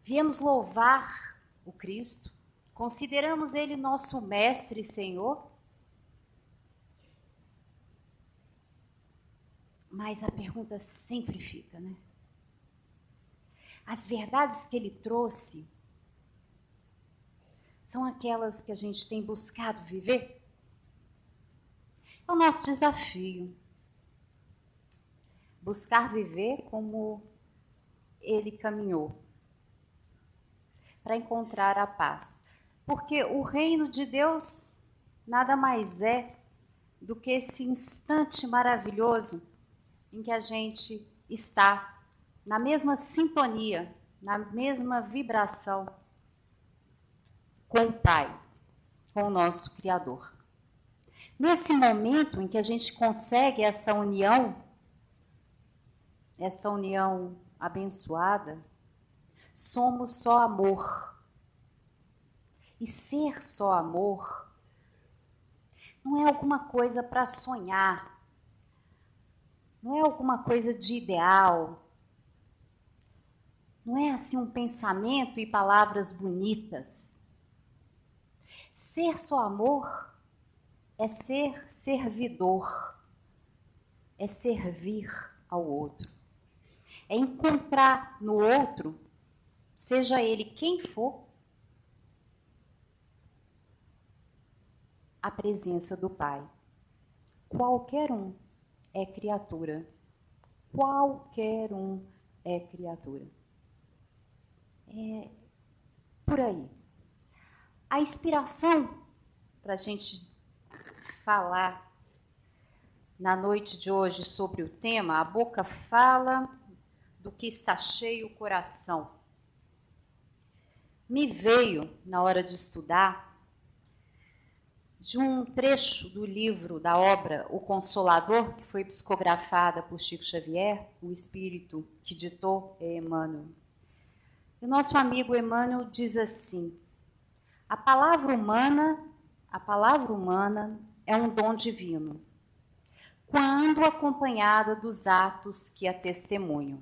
Viemos louvar o Cristo, consideramos Ele nosso Mestre e Senhor. Mas a pergunta sempre fica, né? As verdades que Ele trouxe são aquelas que a gente tem buscado viver? É o nosso desafio. Buscar viver como Ele caminhou, para encontrar a paz. Porque o reino de Deus nada mais é do que esse instante maravilhoso em que a gente está na mesma sintonia, na mesma vibração com o Pai, com o nosso Criador. Nesse momento em que a gente consegue essa união abençoada, somos só amor. E ser só amor não é alguma coisa para sonhar, não é alguma coisa de ideal, não é assim um pensamento e palavras bonitas. Ser só amor é ser servidor, é servir ao outro, é encontrar no outro, seja ele quem for, a presença do Pai. Qualquer um é criatura. Qualquer um é criatura. É por aí. A inspiração para a gente falar na noite de hoje sobre o tema, a boca fala do que está cheio o coração. Me veio, na hora de estudar, de um trecho do livro, da obra O Consolador, que foi psicografada por Chico Xavier, o espírito que ditou é Emmanuel. E o nosso amigo Emmanuel diz assim: a palavra humana é um dom divino, quando acompanhada dos atos que a testemunham.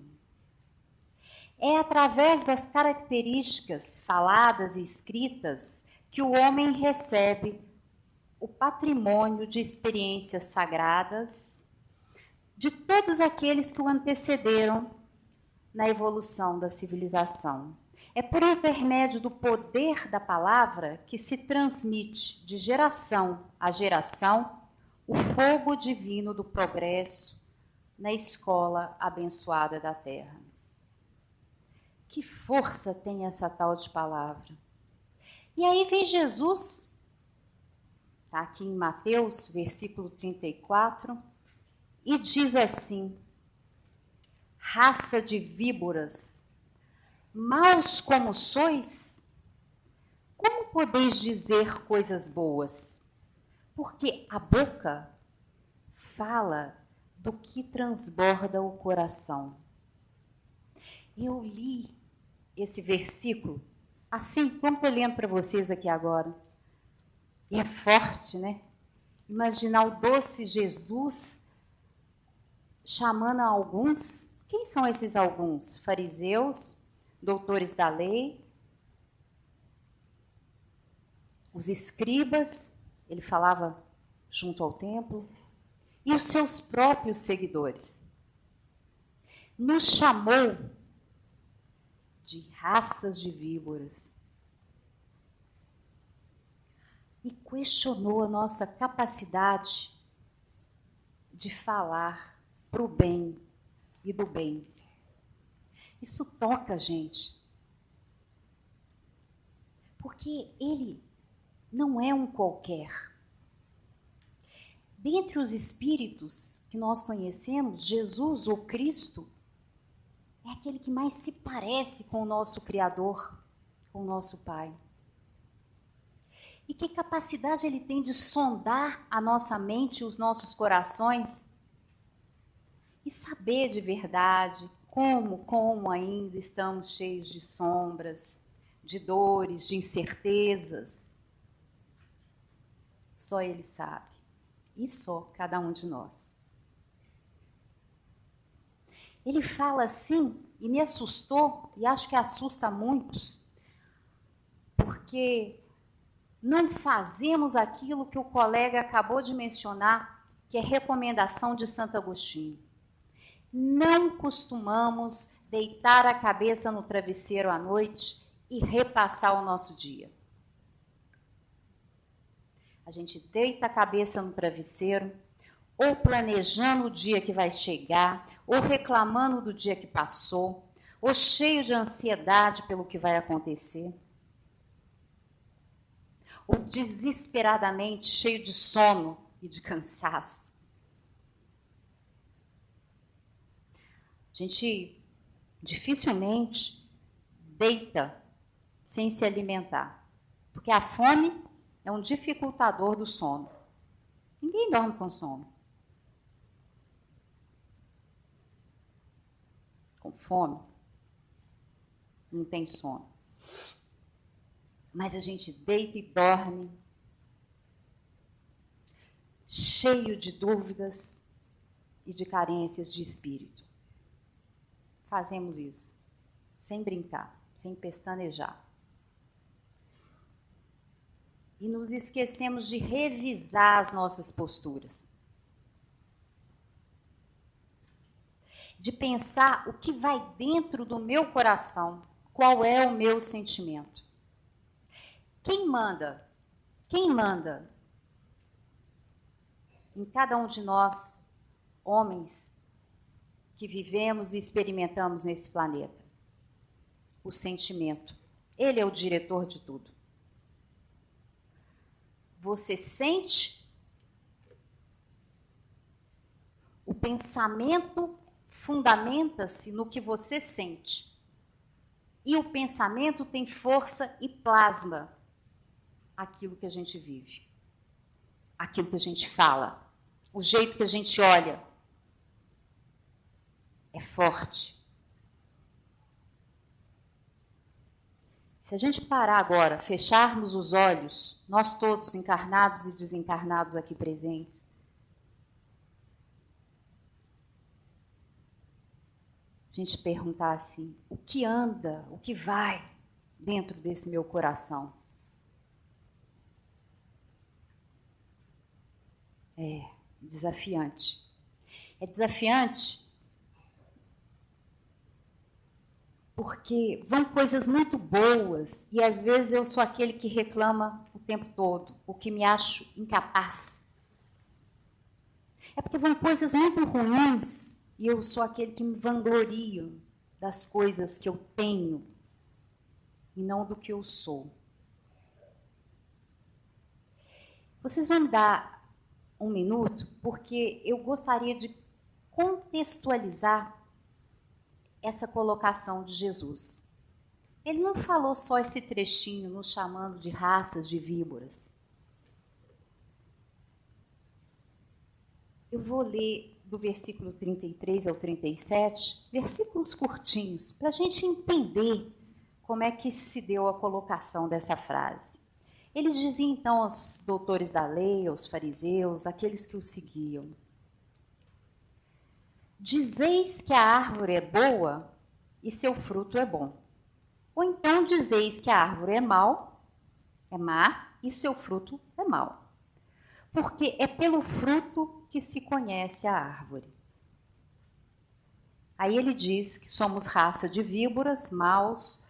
É através das características faladas e escritas que o homem recebe o patrimônio de experiências sagradas de todos aqueles que o antecederam na evolução da civilização. É por intermédio do poder da palavra que se transmite de geração a geração o fogo divino do progresso na escola abençoada da terra. Que força tem essa tal de palavra? E aí vem Jesus, está aqui em Mateus, versículo 34, e diz assim: raça de víboras, maus como sois, como podeis dizer coisas boas? Porque a boca fala do que transborda o coração. Eu li esse versículo assim, como eu lendo para vocês aqui agora. E é forte, né? Imaginar o doce Jesus chamando a alguns. Quem são esses alguns? Fariseus, doutores da lei, os escribas, ele falava junto ao templo, e os seus próprios seguidores. Nos chamou de raças de víboras. E questionou a nossa capacidade de falar para o bem e do bem. Isso toca a gente. Porque ele não é um qualquer. Dentre os espíritos que nós conhecemos, Jesus, ou Cristo, é aquele que mais se parece com o nosso Criador, com o nosso Pai. E que capacidade ele tem de sondar a nossa mente e os nossos corações e saber de verdade como ainda estamos cheios de sombras, de dores, de incertezas. Só ele sabe, e só cada um de nós. Ele fala assim, E me assustou, e acho que assusta muitos, porque não fazemos aquilo que o colega acabou de mencionar, que é recomendação de Santo Agostinho. Não costumamos deitar a cabeça no travesseiro à noite e repassar o nosso dia. A gente deita a cabeça no travesseiro, ou planejando o dia que vai chegar, ou reclamando do dia que passou, ou cheio de ansiedade pelo que vai acontecer, ou desesperadamente cheio de sono e de cansaço. A gente dificilmente deita sem se alimentar, porque a fome é um dificultador do sono. Ninguém dorme com sono. Com fome, não tem sono. Mas a gente deita e dorme, cheio de dúvidas e de carências de espírito. Fazemos isso, sem brincar, sem pestanejar. E nos esquecemos de revisar as nossas posturas. De pensar o que vai dentro do meu coração, qual é o meu sentimento. Quem manda? Quem manda em cada um de nós, homens, que vivemos e experimentamos nesse planeta? O sentimento. Ele é o diretor de tudo. Você sente? O pensamento fundamenta-se no que você sente. E o pensamento tem força e plasma aquilo que a gente vive, aquilo que a gente fala, o jeito que a gente olha. É forte. Se a gente parar agora, fecharmos os olhos, nós todos, encarnados e desencarnados aqui presentes, a gente perguntar assim, o que anda, o que vai dentro desse meu coração? É desafiante. É desafiante porque vão coisas muito boas e às vezes eu sou aquele que reclama o tempo todo, o que me acho incapaz. É porque vão coisas muito ruins e eu sou aquele que me vanglorio das coisas que eu tenho e não do que eu sou. Vocês vão me dar um minuto, porque eu gostaria de contextualizar essa colocação de Jesus. Ele não falou só esse trechinho nos chamando de raças de víboras. Eu vou ler do versículo 33 ao 37, versículos curtinhos, para a gente entender como é que se deu a colocação dessa frase. Ele dizia então aos doutores da lei, aos fariseus, aqueles que o seguiam: dizeis que a árvore é boa e seu fruto é bom. Ou então dizeis que a árvore é má e seu fruto é mau. Porque é pelo fruto que se conhece a árvore. Aí ele diz que somos raça de víboras, maus.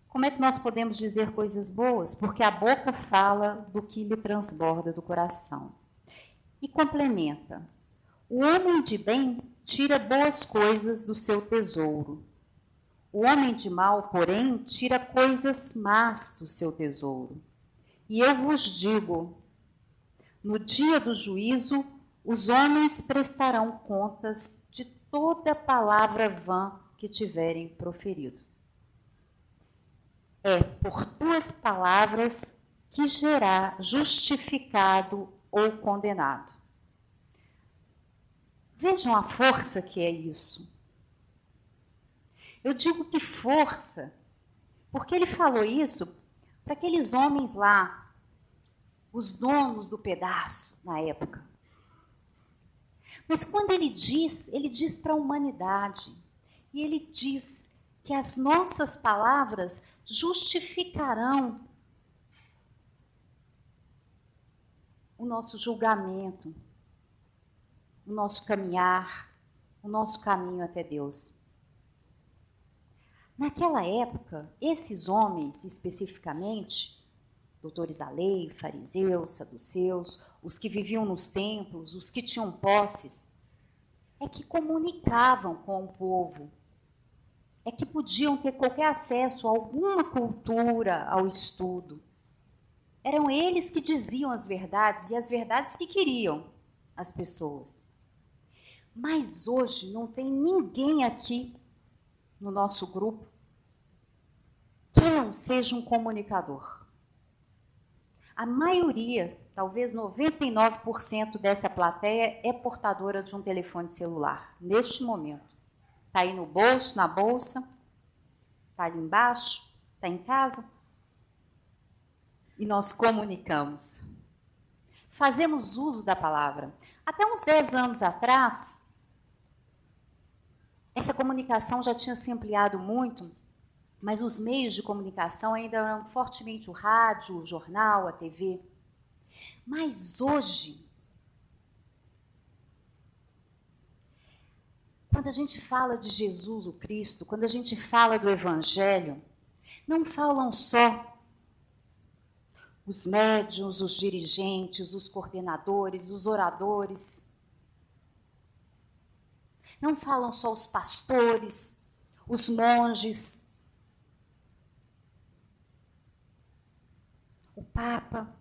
Como é que nós podemos dizer coisas boas? Porque a boca fala do que lhe transborda do coração. E complementa: o homem de bem tira boas coisas do seu tesouro. O homem de mal, porém, tira coisas más do seu tesouro. E eu vos digo, no dia do juízo, os homens prestarão contas de toda palavra vã que tiverem proferido. É por tuas palavras que será justificado ou condenado. Vejam a força que é isso. Eu digo que força, porque ele falou isso para aqueles homens lá, os donos do pedaço na época. Mas quando ele diz para a humanidade. E ele diz que as nossas palavras justificarão o nosso julgamento, o nosso caminhar, o nosso caminho até Deus. Naquela época, esses homens, especificamente, doutores da lei, fariseus, saduceus, os que viviam nos templos, os que tinham posses, é que comunicavam com o povo, é que podiam ter qualquer acesso a alguma cultura, ao estudo. Eram eles que diziam as verdades e as verdades que queriam as pessoas. Mas hoje não tem ninguém aqui no nosso grupo que não seja um comunicador. A maioria, talvez 99% dessa plateia é portadora de um telefone celular, neste momento. Está aí no bolso, na bolsa, está ali embaixo, está em casa. E nós comunicamos. Fazemos uso da palavra. Até uns 10 anos atrás, essa comunicação já tinha se ampliado muito, mas os meios de comunicação ainda eram fortemente o rádio, o jornal, a TV. Mas hoje, quando a gente fala de Jesus, o Cristo, quando a gente fala do Evangelho, não falam só os médiuns, os dirigentes, os coordenadores, os oradores. Não falam só os pastores, os monges, o Papa.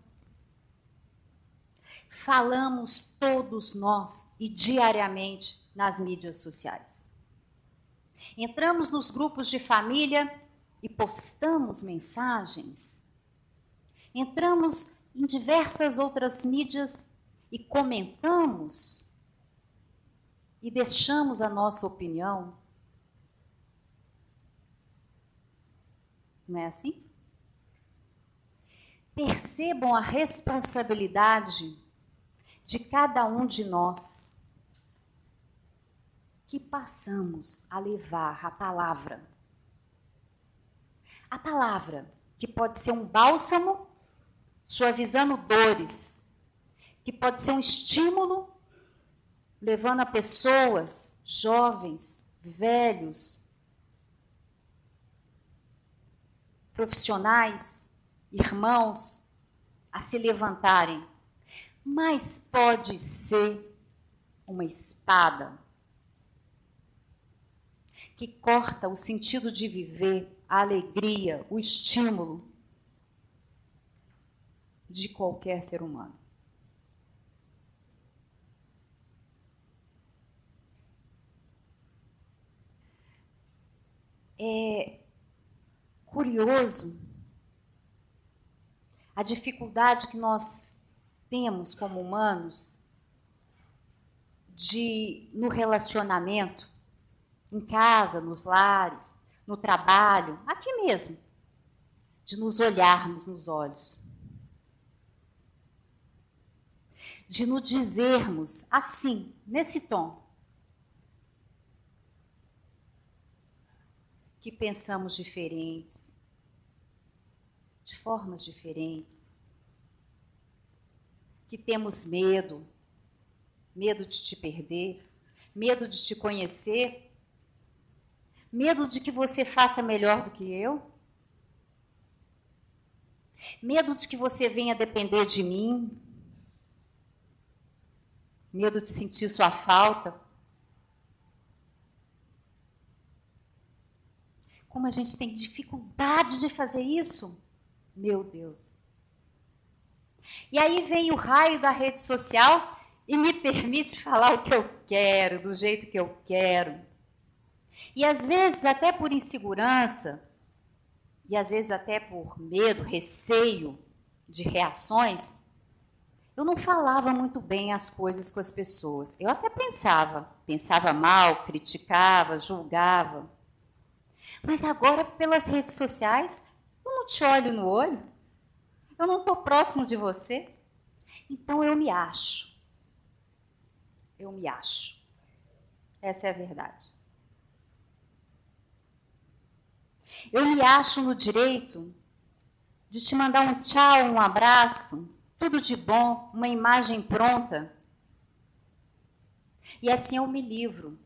Falamos todos nós e diariamente nas mídias sociais. Entramos nos grupos de família e postamos mensagens. Entramos em diversas outras mídias e comentamos e deixamos a nossa opinião. Não é assim? Percebam a responsabilidade de cada um de nós que passamos a levar a palavra. A palavra que pode ser um bálsamo suavizando dores, que pode ser um estímulo, levando a pessoas, jovens, velhos, profissionais, irmãos, a se levantarem. Mas pode ser uma espada que corta o sentido de viver, a alegria, o estímulo de qualquer ser humano. É curioso a dificuldade que nós temos como humanos no relacionamento, em casa, nos lares, no trabalho, aqui mesmo, de nos olharmos nos olhos. De nos dizermos assim, nesse tom, que pensamos diferentes, de formas diferentes, que temos medo de te perder, medo de te conhecer, medo de que você faça melhor do que eu, medo de que você venha depender de mim, medo de sentir sua falta. Como a gente tem dificuldade de fazer isso, meu Deus. E aí vem o raio da rede social e me permite falar o que eu quero, do jeito que eu quero. E às vezes até por insegurança, e às vezes até por medo, receio de reações, eu não falava muito bem as coisas com as pessoas. Eu até pensava mal, criticava, julgava. Mas agora, pelas redes sociais, eu não te olho no olho, eu não estou próximo de você, então eu me acho. Eu me acho. Essa é a verdade. Eu me acho no direito de te mandar um tchau, um abraço, tudo de bom, uma imagem pronta. E assim eu me livro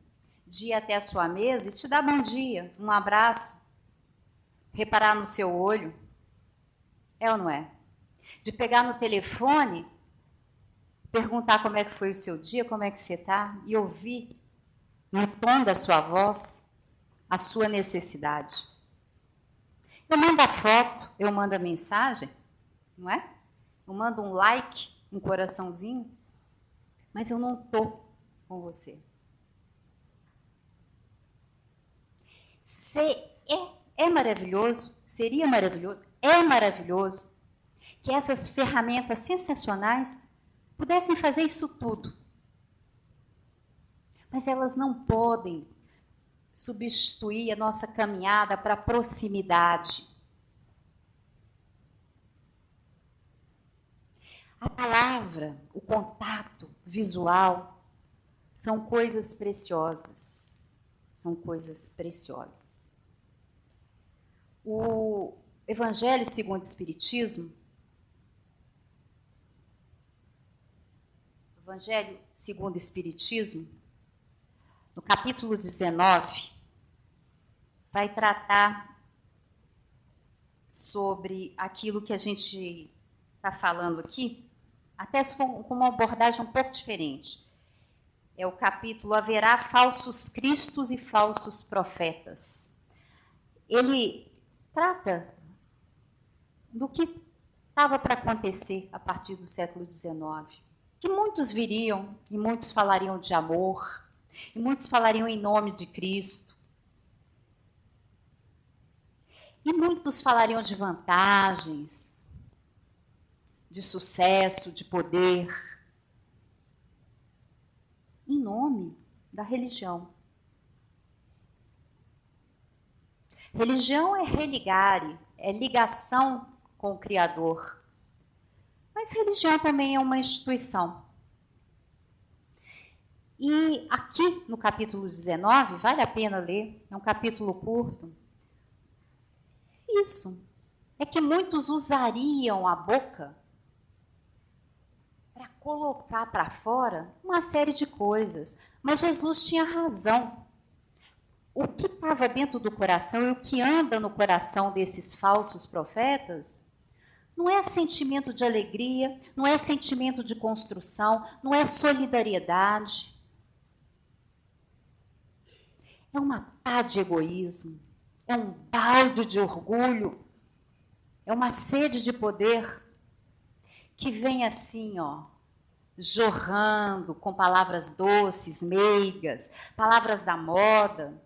de ir até a sua mesa e te dar bom dia, um abraço, reparar no seu olho. É ou não é? De pegar no telefone, perguntar como é que foi o seu dia, como é que você está, e ouvir no tom da sua voz a sua necessidade. Eu mando a foto, eu mando a mensagem, não é? Eu mando um like, um coraçãozinho, mas eu não estou com você. É maravilhoso, seria maravilhoso, é maravilhoso que essas ferramentas sensacionais pudessem fazer isso tudo. Mas elas não podem substituir a nossa caminhada para a proximidade. A palavra, o contato visual, são coisas preciosas. São coisas preciosas. O Evangelho segundo o Espiritismo, Evangelho segundo o Espiritismo, no capítulo 19, vai tratar sobre aquilo que a gente está falando aqui, até com uma abordagem um pouco diferente. É o capítulo Haverá falsos cristos e falsos profetas. Ele trata do que estava para acontecer a partir do século XIX. Que muitos viriam e muitos falariam de amor, e muitos falariam em nome de Cristo. E muitos falariam de vantagens, de sucesso, de poder, em nome da religião. Religião é religare, é ligação com o Criador. Mas religião também é uma instituição. E aqui no capítulo 19, vale a pena ler, é um capítulo curto. Isso, é que muitos usariam a boca para colocar para fora uma série de coisas. Mas Jesus tinha razão. O que estava dentro do coração e o que anda no coração desses falsos profetas não é sentimento de alegria, não é sentimento de construção, não é solidariedade. É uma pá de egoísmo, é um balde de orgulho, é uma sede de poder que vem assim, ó, jorrando com palavras doces, meigas, palavras da moda,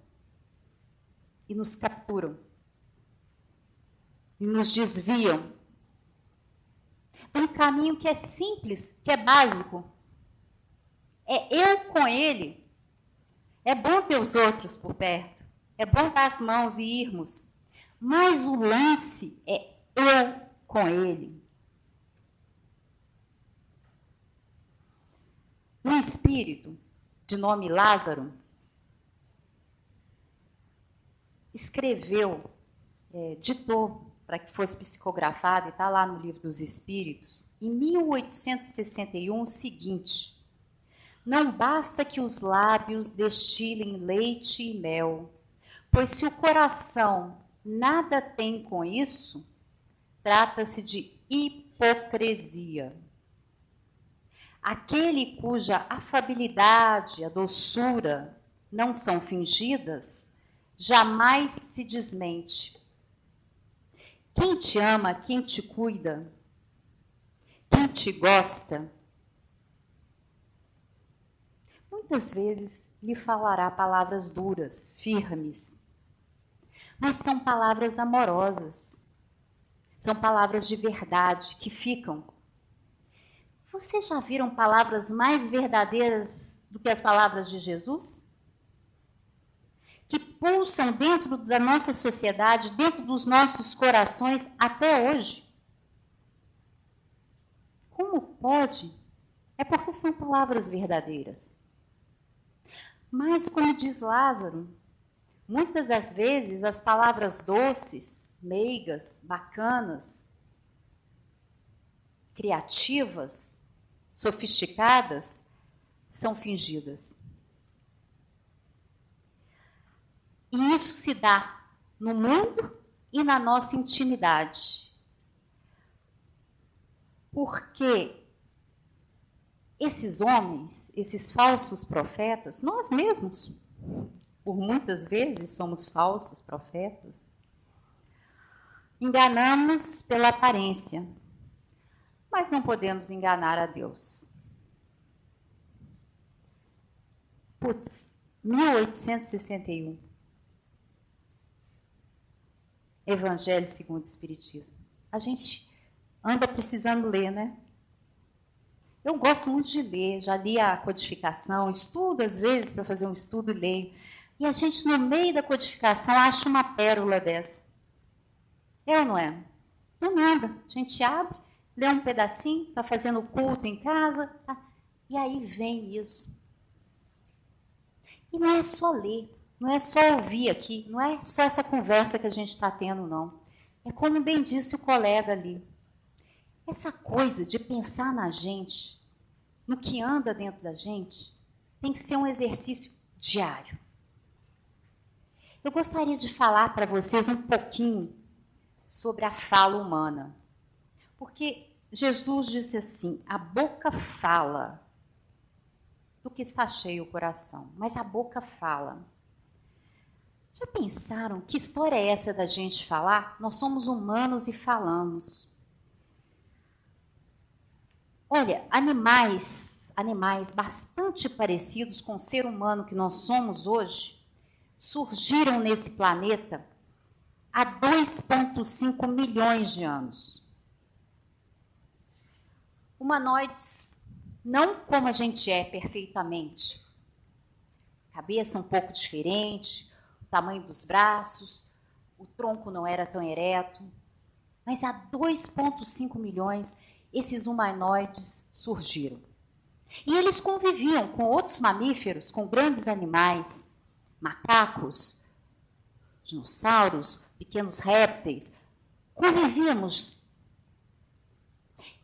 e nos capturam, e nos desviam. Um caminho que é simples, que é básico. É eu com ele. É bom ter os outros por perto. É bom dar as mãos e irmos. Mas o lance é eu com ele. Um espírito, de nome Lázaro, escreveu, ditou para que fosse psicografado, e está lá no Livro dos Espíritos, em 1861, o seguinte: não basta que os lábios destilem leite e mel, pois se o coração nada tem com isso, trata-se de hipocrisia. Aquele cuja afabilidade, a doçura não são fingidas, jamais se desmente. Quem te ama, quem te cuida, quem te gosta, muitas vezes lhe falará palavras duras, firmes, mas são palavras amorosas, são palavras de verdade que ficam. Vocês já viram palavras mais verdadeiras do que as palavras de Jesus? Que pulsam dentro da nossa sociedade, dentro dos nossos corações até hoje. Como pode? É porque são palavras verdadeiras. Mas, como diz Lázaro, Muitas das vezes, as palavras doces, meigas, bacanas, criativas, sofisticadas, são fingidas. E isso se dá no mundo e na nossa intimidade. Porque esses homens, esses falsos profetas, nós mesmos, por muitas vezes somos falsos profetas, enganamos pela aparência, mas não podemos enganar a Deus. Putz, 1861. Evangelho segundo o Espiritismo. A gente anda precisando ler, né? Eu gosto muito de ler, já li a codificação, estudo às vezes para fazer um estudo e leio. E a gente, no meio da codificação, acha uma pérola dessa. É ou não é? Não nada. A gente abre, lê um pedacinho, está fazendo culto em casa, tá? E aí vem isso. E não é só ler, não é só ouvir aqui, não é só essa conversa que a gente está tendo, não. É como bem disse o colega ali. Essa coisa de pensar na gente, no que anda dentro da gente, tem que ser um exercício diário. Eu gostaria de falar para vocês um pouquinho sobre a fala humana. Porque Jesus disse assim, a boca fala do que está cheio o coração, mas a boca fala. Já pensaram que história é essa da gente falar? Nós somos humanos e falamos. Olha, animais bastante parecidos com o ser humano que nós somos hoje, surgiram nesse planeta há 2,5 milhões de anos. Humanoides, não como a gente é perfeitamente. Cabeça um pouco diferente, o tamanho dos braços, o tronco não era tão ereto. Mas há 2,5 milhões, esses humanoides surgiram. E eles conviviam com outros mamíferos, com grandes animais, macacos, dinossauros, pequenos répteis. Convivíamos.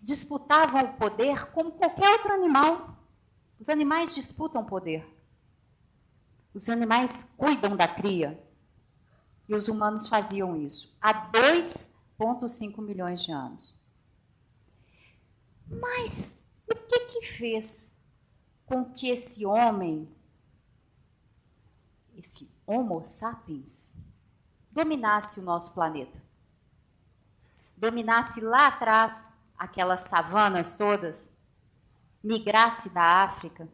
Disputavam o poder como qualquer outro animal. Os animais disputam poder. Os animais cuidam da cria. E os humanos faziam isso há 2,5 milhões de anos. Mas o que fez com que esse homem, esse Homo sapiens, dominasse o nosso planeta? Dominasse lá atrás aquelas savanas todas, migrasse da África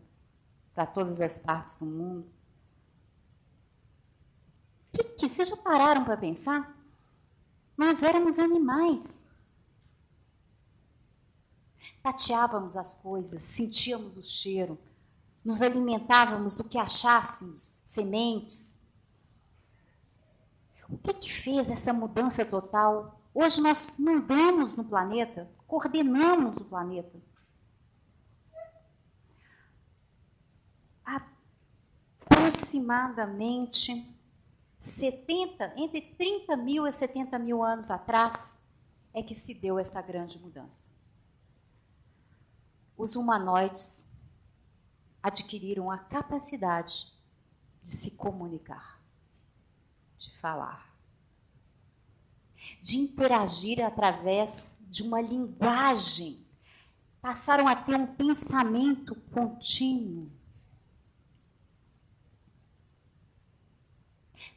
para todas as partes do mundo? Vocês já pararam para pensar? Nós éramos animais. Tateávamos as coisas, sentíamos o cheiro, nos alimentávamos do que achássemos, sementes. O que fez essa mudança total? Hoje nós mandamos no planeta, coordenamos o planeta. Aproximadamente entre 30 mil e 70 mil anos atrás é que se deu essa grande mudança. Os humanoides adquiriram a capacidade de se comunicar, de falar, de interagir através de uma linguagem. Passaram a ter um pensamento contínuo.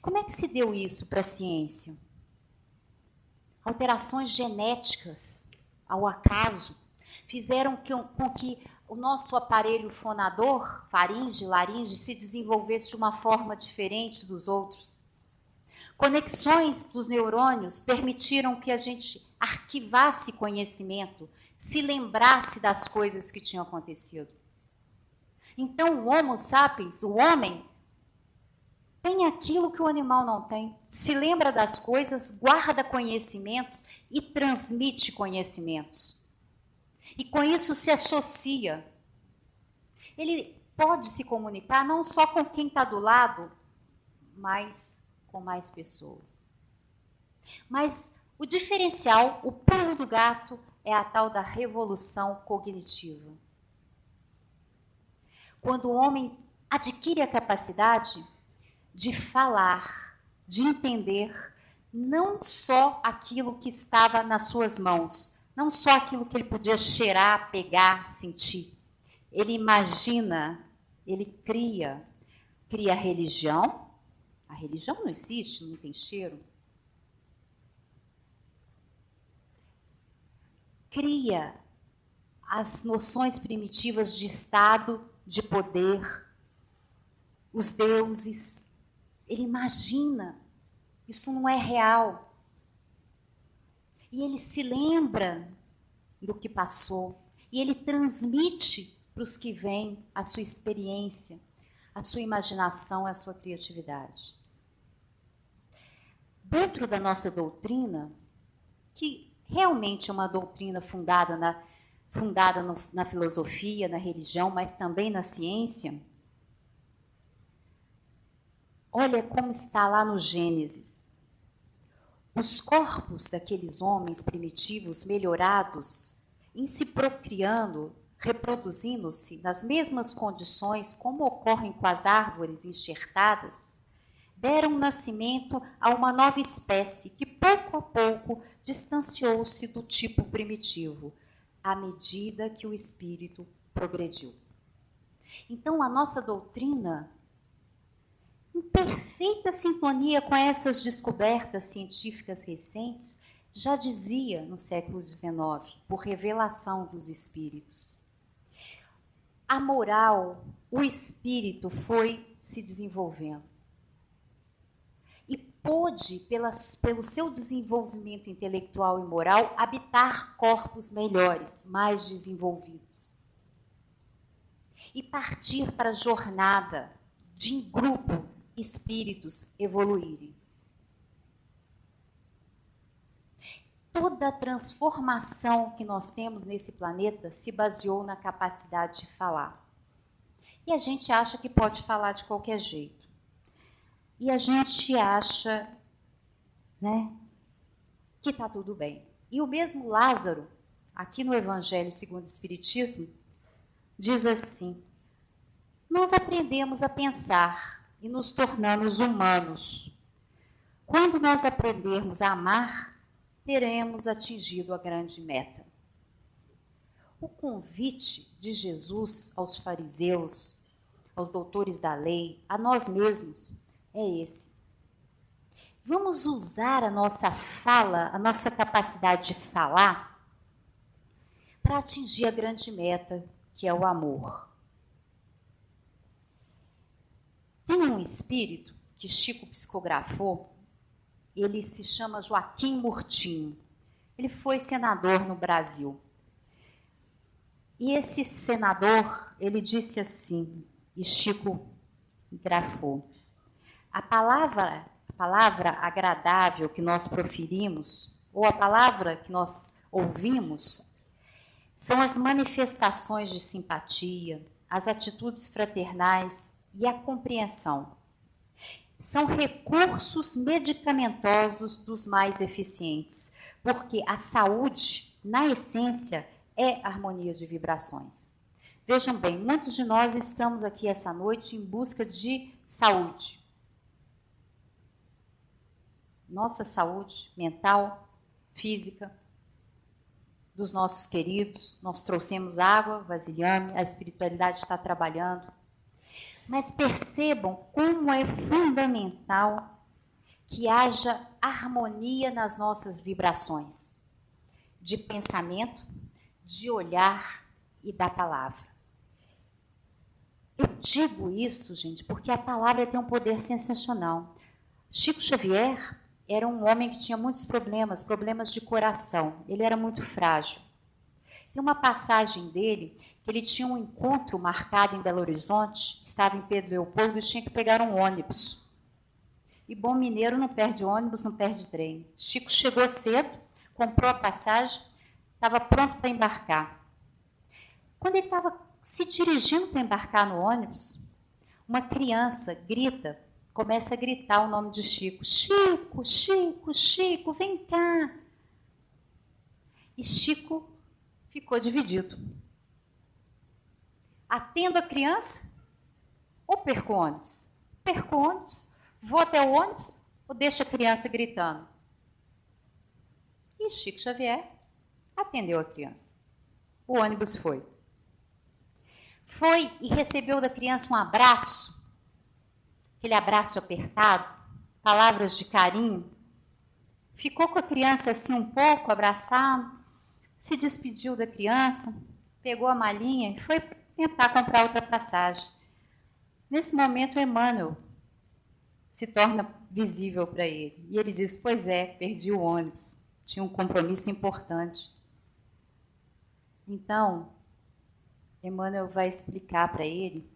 Como é que se deu isso para a ciência? Alterações genéticas ao acaso fizeram com que o nosso aparelho fonador, faringe, laringe, se desenvolvesse de uma forma diferente dos outros. Conexões dos neurônios permitiram que a gente arquivasse conhecimento, se lembrasse das coisas que tinham acontecido. Então, o Homo sapiens, o homem, tem aquilo que o animal não tem. Se lembra das coisas, guarda conhecimentos e transmite conhecimentos. E com isso se associa. Ele pode se comunicar não só com quem está do lado, mas com mais pessoas. Mas o diferencial, o pulo do gato, é a tal da revolução cognitiva. Quando o homem adquire a capacidade de falar, de entender não só aquilo que estava nas suas mãos, não só aquilo que ele podia cheirar, pegar, sentir. Ele imagina, ele cria religião. A religião não existe, não tem cheiro. Cria as noções primitivas de Estado, de poder, os deuses. Ele imagina. Isso não é real. E ele se lembra do que passou. E ele transmite para os que vêm a sua experiência, a sua imaginação, a sua criatividade. Dentro da nossa doutrina, que realmente é uma doutrina fundada na filosofia, na religião, mas também na ciência, olha como está lá no Gênesis. Os corpos daqueles homens primitivos melhorados, em se procriando, reproduzindo-se nas mesmas condições como ocorrem com as árvores enxertadas, deram nascimento a uma nova espécie que, pouco a pouco, distanciou-se do tipo primitivo, à medida que o espírito progrediu. Então, a nossa doutrina, em perfeita sintonia com essas descobertas científicas recentes, já dizia no século XIX, por revelação dos espíritos. A moral, o espírito foi se desenvolvendo. E pôde, pelo seu desenvolvimento intelectual e moral, habitar corpos melhores, mais desenvolvidos. E partir para a jornada de, em grupo, espíritos evoluírem. Toda a transformação que nós temos nesse planeta se baseou na capacidade de falar. E a gente acha que pode falar de qualquer jeito. E a gente acha, né, que está tudo bem. E o mesmo Lázaro, aqui no Evangelho segundo o Espiritismo, diz assim: nós aprendemos a pensar e nos tornamos humanos. Quando nós aprendermos a amar, teremos atingido a grande meta. O convite de Jesus aos fariseus, aos doutores da lei, a nós mesmos, é esse. Vamos usar a nossa fala, a nossa capacidade de falar, para atingir a grande meta, que é o amor. Tem um espírito que Chico psicografou, ele se chama Joaquim Murtinho. Ele foi senador no Brasil. E esse senador, ele disse assim, e Chico grafou: a palavra agradável que nós proferimos, ou a palavra que nós ouvimos, são as manifestações de simpatia, as atitudes fraternais e a compreensão. São recursos medicamentosos dos mais eficientes, porque a saúde, na essência, é harmonia de vibrações. Vejam bem, muitos de nós estamos aqui essa noite em busca de saúde. Nossa saúde mental, física, dos nossos queridos. Nós trouxemos água, vasilhame, a espiritualidade está trabalhando. Mas percebam como é fundamental que haja harmonia nas nossas vibrações, de pensamento, de olhar e da palavra. Eu digo isso, gente, porque a palavra tem um poder sensacional. Chico Xavier era um homem que tinha muitos problemas de coração. Ele era muito frágil. Tem uma passagem dele que ele tinha um encontro marcado em Belo Horizonte, estava em Pedro Leopoldo e tinha que pegar um ônibus. E bom mineiro não perde ônibus, não perde trem. Chico chegou cedo, comprou a passagem, estava pronto para embarcar. Quando ele estava se dirigindo para embarcar no ônibus, uma criança grita começa a gritar o nome de Chico. Chico, Chico, Chico, vem cá. E Chico ficou dividido. Atendo a criança ou perco o ônibus? Perco o ônibus, vou até o ônibus ou deixo a criança gritando? E Chico Xavier atendeu a criança. O ônibus foi. Foi e recebeu da criança um abraço, aquele abraço apertado, palavras de carinho. Ficou com a criança assim um pouco, abraçado, se despediu da criança, pegou a malinha e foi tentar comprar outra passagem. Nesse momento, Emmanuel se torna visível para ele. E ele diz, pois é, perdi o ônibus, tinha um compromisso importante. Então, Emmanuel vai explicar para ele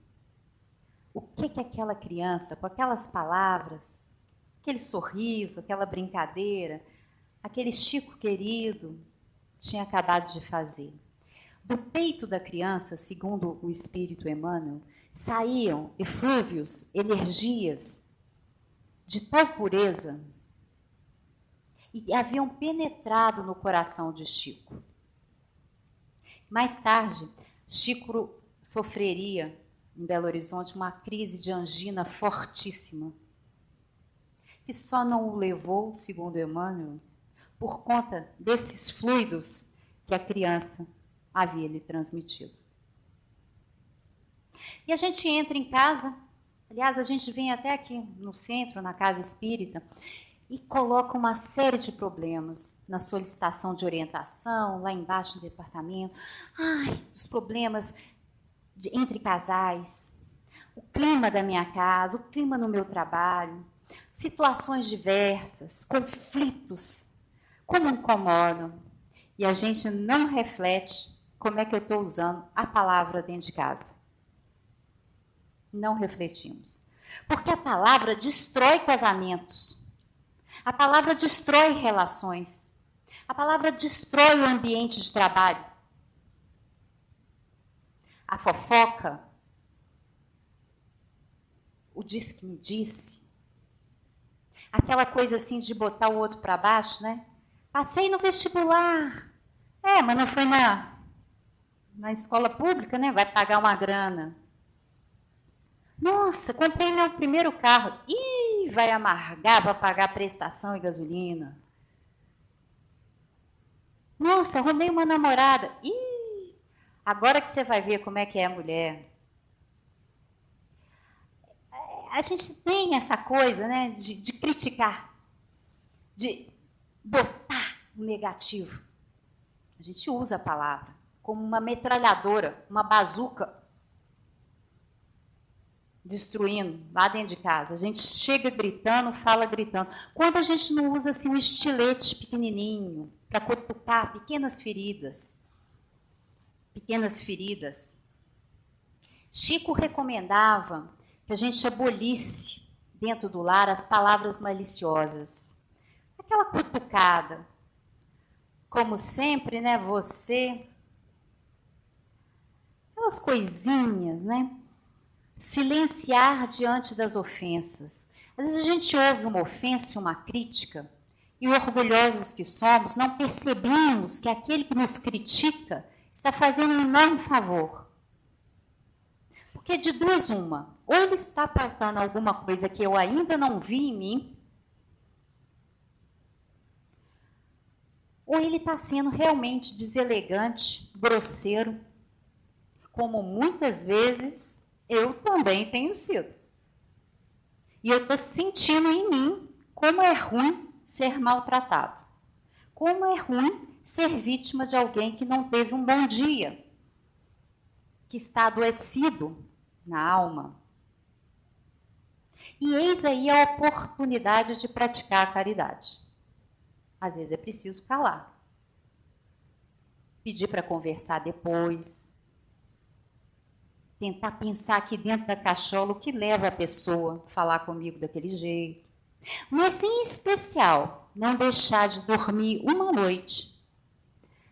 o que aquela criança, com aquelas palavras, aquele sorriso, aquela brincadeira, aquele Chico querido, tinha acabado de fazer. Do peito da criança, segundo o espírito Emmanuel, saíam eflúvios, energias de tal pureza e haviam penetrado no coração de Chico. Mais tarde, Chico sofreria, em Belo Horizonte, uma crise de angina fortíssima, que só não o levou, segundo Emmanuel, por conta desses fluidos que a criança havia lhe transmitido. E a gente entra em casa, aliás, a gente vem até aqui no centro, na casa espírita, e coloca uma série de problemas na solicitação de orientação, lá embaixo no departamento. Os problemas entre casais, o clima da minha casa, o clima no meu trabalho, situações diversas, conflitos, como incomodam. E a gente não reflete como é que eu estou usando a palavra dentro de casa. Não refletimos. Porque a palavra destrói casamentos. A palavra destrói relações. A palavra destrói o ambiente de trabalho. A fofoca, o diz que me disse, aquela coisa assim de botar o outro para baixo, né? Passei no vestibular. Mas não foi na escola pública, né? Vai pagar uma grana. Nossa, comprei meu primeiro carro. Vai amargar para pagar prestação e gasolina. Nossa, arrumei uma namorada. Agora que você vai ver como é que é a mulher. A gente tem essa coisa, né, de criticar, de botar o negativo. A gente usa a palavra como uma metralhadora, uma bazuca, destruindo lá dentro de casa. A gente chega gritando, fala gritando. Quando a gente não usa assim um estilete pequenininho para cutucar pequenas feridas. Pequenas feridas. Chico recomendava que a gente abolisse dentro do lar as palavras maliciosas. Aquela cutucada. Como sempre, né, você. Aquelas coisinhas, né? Silenciar diante das ofensas. Às vezes a gente ouve uma ofensa, uma crítica, e orgulhosos que somos, não percebemos que aquele que nos critica está fazendo um enorme favor. Porque de duas uma, ou ele está apontando alguma coisa que eu ainda não vi em mim, ou ele está sendo realmente deselegante, grosseiro, como muitas vezes eu também tenho sido. E eu estou sentindo em mim como é ruim ser maltratado. Como é ruim ser vítima de alguém que não teve um bom dia, que está adoecido na alma. E eis aí a oportunidade de praticar a caridade. Às vezes é preciso calar. Pedir para conversar depois. Tentar pensar aqui dentro da cachola o que leva a pessoa a falar comigo daquele jeito. Mas, em especial, não deixar de dormir uma noite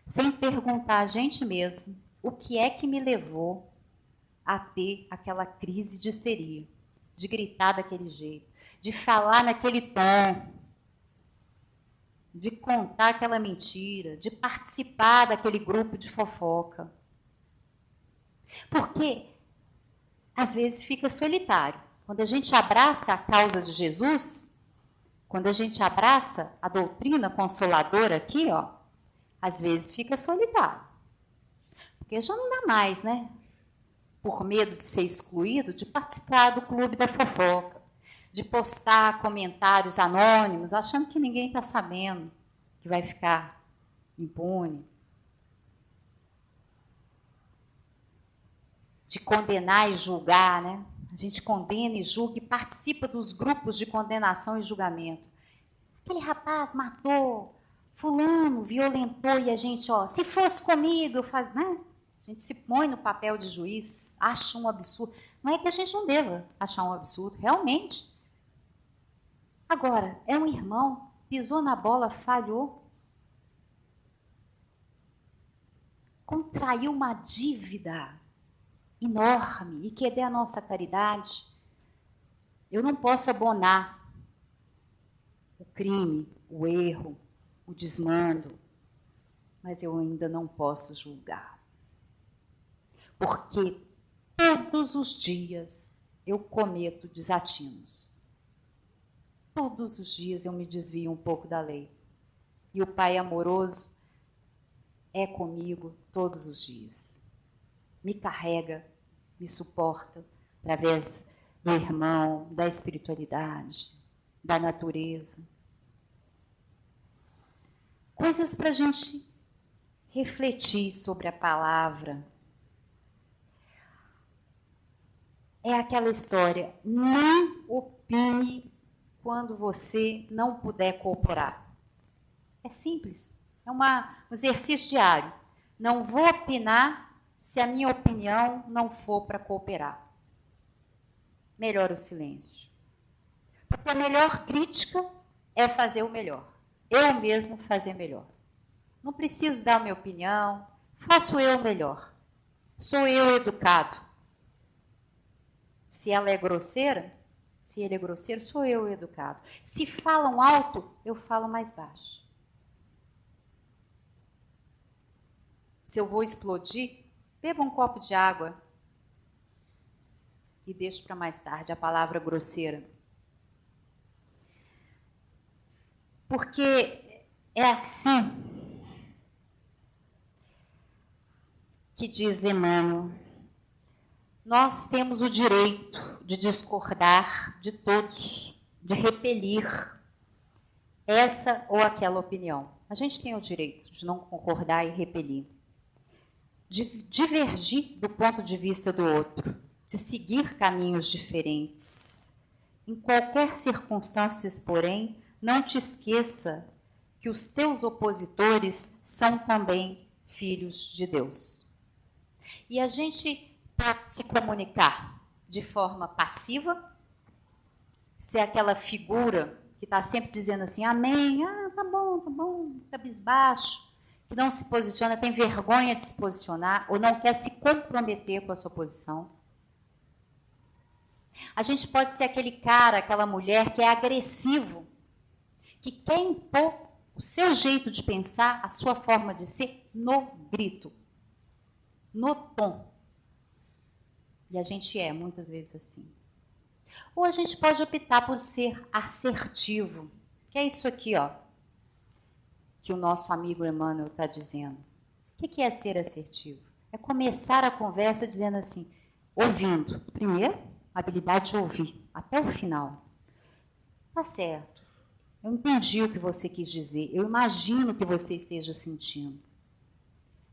sem perguntar a gente mesmo o que é que me levou a ter aquela crise de histeria, de gritar daquele jeito, de falar naquele tom, de contar aquela mentira, de participar daquele grupo de fofoca. Porque, às vezes, fica solitário. Quando a gente abraça a causa de Jesus, quando a gente abraça a doutrina consoladora aqui, ó, às vezes fica solitário. Porque já não dá mais, né? Por medo de ser excluído, de participar do clube da fofoca, de postar comentários anônimos, achando que ninguém está sabendo, que vai ficar impune. De condenar e julgar, né? A gente condena e julga e participa dos grupos de condenação e julgamento. Aquele rapaz matou, fulano violentou e a gente, ó, se fosse comigo, eu faz, né? A gente se põe no papel de juiz, acha um absurdo. Não é que a gente não deva achar um absurdo, realmente. Agora, é um irmão, pisou na bola, falhou, contraiu uma dívida enorme e quer a nossa caridade. Eu não posso abonar o crime, o erro, o desmando, mas eu ainda não posso julgar. Porque todos os dias eu cometo desatinos. Todos os dias eu me desvio um pouco da lei. E o Pai amoroso é comigo todos os dias. Me carrega, me suporta através do irmão, da espiritualidade, da natureza. Coisas para a gente refletir sobre a palavra. É aquela história, não opine quando você não puder cooperar. É simples, é um exercício diário. Não vou opinar se a minha opinião não for para cooperar. Melhor o silêncio. Porque a melhor crítica é fazer o melhor. Eu mesmo fazer melhor. Não preciso dar a minha opinião, faço eu melhor. Sou eu educado. Se ela é grosseira, se ele é grosseiro, sou eu educado. Se falam alto, eu falo mais baixo. Se eu vou explodir, beba um copo de água e deixo para mais tarde a palavra grosseira. Porque é assim que diz Emmanuel. Nós temos o direito de discordar de todos, de repelir essa ou aquela opinião. A gente tem o direito de não concordar e repelir. De divergir do ponto de vista do outro, de seguir caminhos diferentes. Em qualquer circunstância, porém, não te esqueça que os teus opositores são também filhos de Deus. E a gente, para se comunicar de forma passiva, ser aquela figura que está sempre dizendo assim, amém, tá bom, cabisbaixo, que não se posiciona, tem vergonha de se posicionar ou não quer se comprometer com a sua posição. A gente pode ser aquele cara, aquela mulher que é agressivo, que quer impor o seu jeito de pensar, a sua forma de ser no grito, no tom. E a gente é, muitas vezes, assim. Ou a gente pode optar por ser assertivo, que é isso aqui, ó, que o nosso amigo Emmanuel está dizendo. O que é ser assertivo? É começar a conversa dizendo assim, ouvindo. Primeiro, a habilidade de ouvir, até o final. Tá certo. Eu entendi o que você quis dizer. Eu imagino que você esteja sentindo.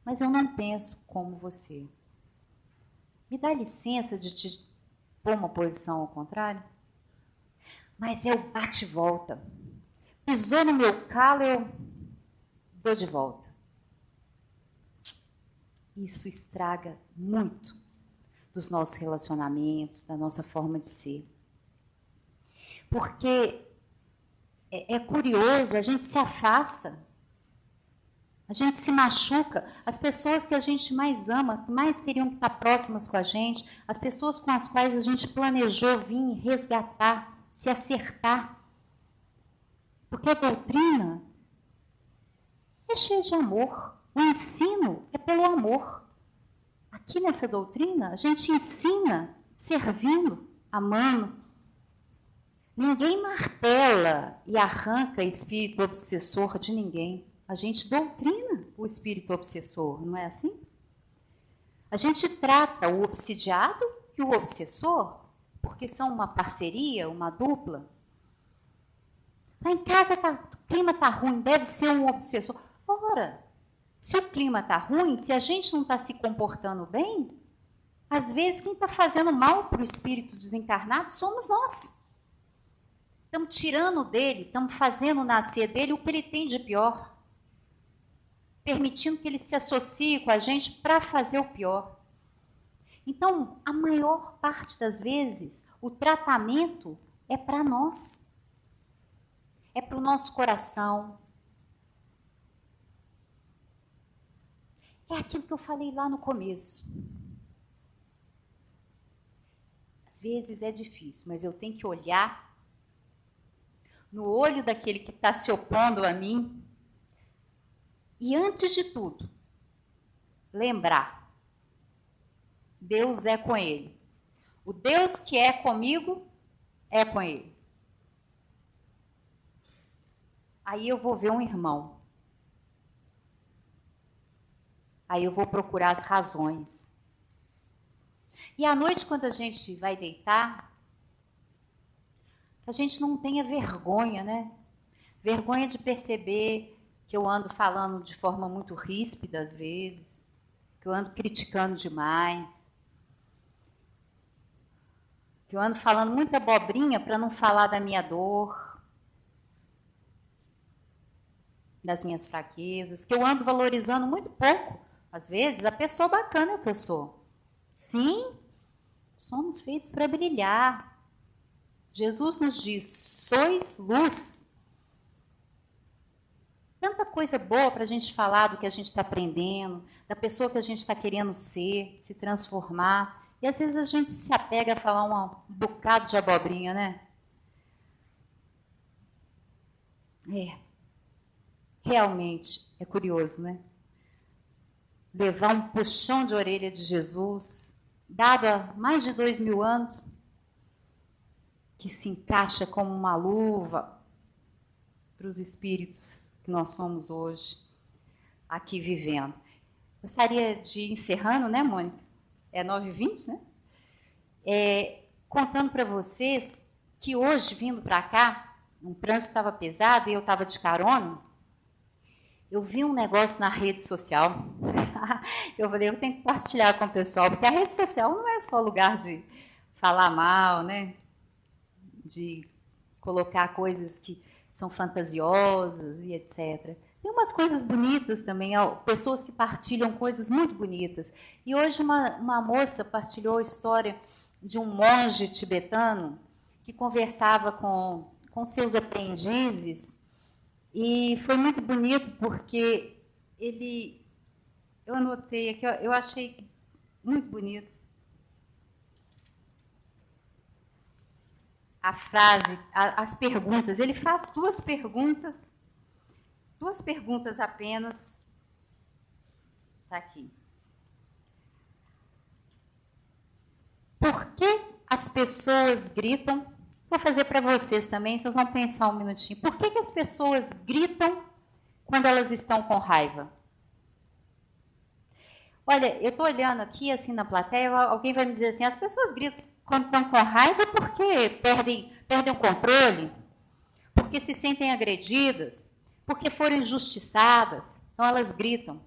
Mas eu não penso como você. Me dá licença de te pôr uma posição ao contrário? Mas eu bate e volta. Pisou no meu calo, eu dou de volta. Isso estraga muito dos nossos relacionamentos, da nossa forma de ser. Porque é curioso, a gente se afasta, a gente se machuca. As pessoas que a gente mais ama, que mais teriam que estar próximas com a gente, as pessoas com as quais a gente planejou vir resgatar se acertar. Porque a doutrina é cheia de amor. O ensino é pelo amor. Aqui nessa doutrina, a gente ensina servindo, amando. Ninguém martela e arranca espírito obsessor de ninguém. A gente doutrina o espírito obsessor, não é assim? A gente trata o obsidiado e o obsessor, porque são uma parceria, uma dupla. Lá em casa o clima está ruim, deve ser um obsessor. Ora, se o clima está ruim, se a gente não está se comportando bem, às vezes quem está fazendo mal para o espírito desencarnado somos nós. Estamos tirando dele, estamos fazendo nascer dele o que ele tem de pior. Permitindo que ele se associe com a gente para fazer o pior. Então, a maior parte das vezes, o tratamento é para nós. É para o nosso coração. É aquilo que eu falei lá no começo. Às vezes é difícil, mas eu tenho que olhar no olho daquele que está se opondo a mim e, antes de tudo, lembrar: Deus é com ele. O Deus que é comigo é com ele. Aí eu vou ver um irmão. Aí eu vou procurar as razões. E à noite, quando a gente vai deitar, que a gente não tenha vergonha, né? Vergonha de perceber que eu ando falando de forma muito ríspida às vezes, que eu ando criticando demais, que eu ando falando muita abobrinha para não falar da minha dor, das minhas fraquezas, que eu ando valorizando muito pouco, às vezes, a pessoa bacana que eu sou. Sim, somos feitos para brilhar. Jesus nos diz: sois luz. Tanta coisa boa para a gente falar do que a gente está aprendendo, da pessoa que a gente está querendo ser, se transformar. E às vezes a gente se apega a falar um bocado de abobrinha, né? Realmente é curioso, né? Levar um puxão de orelha de Jesus, dado há mais de 2000 anos, que se encaixa como uma luva para os espíritos que nós somos hoje, aqui vivendo. Gostaria de ir encerrando, né, Mônica? É 9h20, né? Contando para vocês que hoje, vindo para cá, o trânsito estava pesado e eu estava de carona, eu vi um negócio na rede social. Eu falei, eu tenho que compartilhar com o pessoal, porque a rede social não é só lugar de falar mal, né? De colocar coisas que são fantasiosas e etc. Tem umas coisas bonitas também, pessoas que partilham coisas muito bonitas. E hoje uma moça partilhou a história de um monge tibetano que conversava com seus aprendizes, e foi muito bonito porque eu anotei aqui, eu achei muito bonito a frase, as perguntas. Ele faz duas perguntas apenas. Está aqui. Por que as pessoas gritam? Vou fazer para vocês também, vocês vão pensar um minutinho. Por que as pessoas gritam quando elas estão com raiva? Olha, eu estou olhando aqui, assim, na plateia, alguém vai me dizer assim, as pessoas gritam quando estão com raiva porque perdem o controle, porque se sentem agredidas, porque foram injustiçadas, então elas gritam.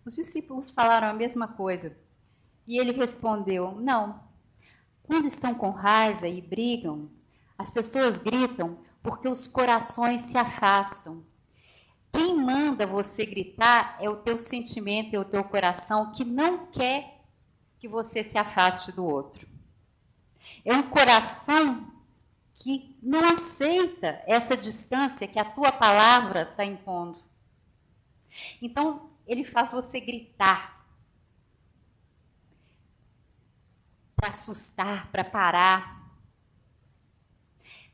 Os discípulos falaram a mesma coisa. E ele respondeu, não. Quando estão com raiva e brigam, as pessoas gritam porque os corações se afastam. Quem manda você gritar é o teu sentimento, é o teu coração que não quer que você se afaste do outro. É um coração que não aceita essa distância que a tua palavra está impondo. Então, ele faz você gritar para assustar, para parar.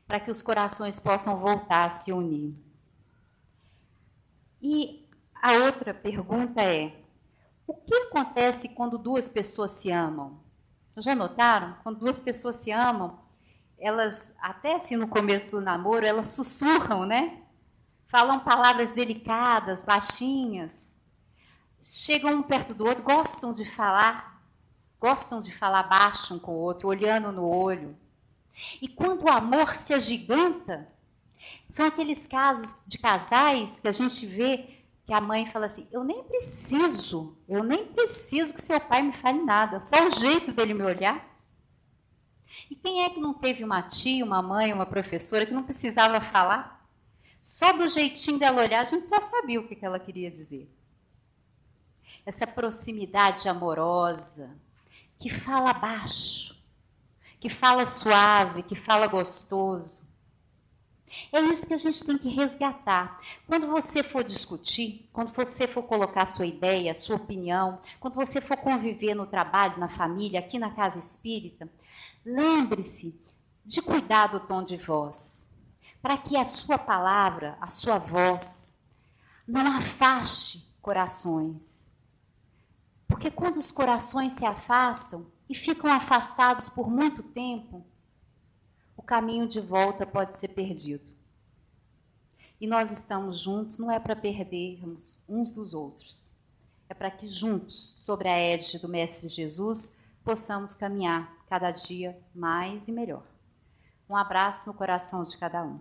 para que os corações possam voltar a se unir. E a outra pergunta é: o que acontece quando duas pessoas se amam? Já notaram? Quando duas pessoas se amam, elas, até assim no começo do namoro, elas sussurram, né? Falam palavras delicadas, baixinhas. Chegam um perto do outro, gostam de falar baixo um com o outro, olhando no olho. E quando o amor se agiganta, são aqueles casos de casais que a gente vê que a mãe fala assim: eu nem preciso que seu pai me fale nada, só o jeito dele me olhar. E quem é que não teve uma tia, uma mãe, uma professora que não precisava falar? Só do jeitinho dela olhar, a gente já sabia o que ela queria dizer. Essa proximidade amorosa, que fala baixo, que fala suave, que fala gostoso. É isso que a gente tem que resgatar. Quando você for discutir, quando você for colocar a sua ideia, a sua opinião, quando você for conviver no trabalho, na família, aqui na casa espírita, lembre-se de cuidar do tom de voz, para que a sua palavra, a sua voz, não afaste corações. Porque quando os corações se afastam e ficam afastados por muito tempo, o caminho de volta pode ser perdido. E nós estamos juntos não é para perdermos uns dos outros, é para que juntos, sobre a égide do Mestre Jesus, possamos caminhar cada dia mais e melhor. Um abraço no coração de cada um.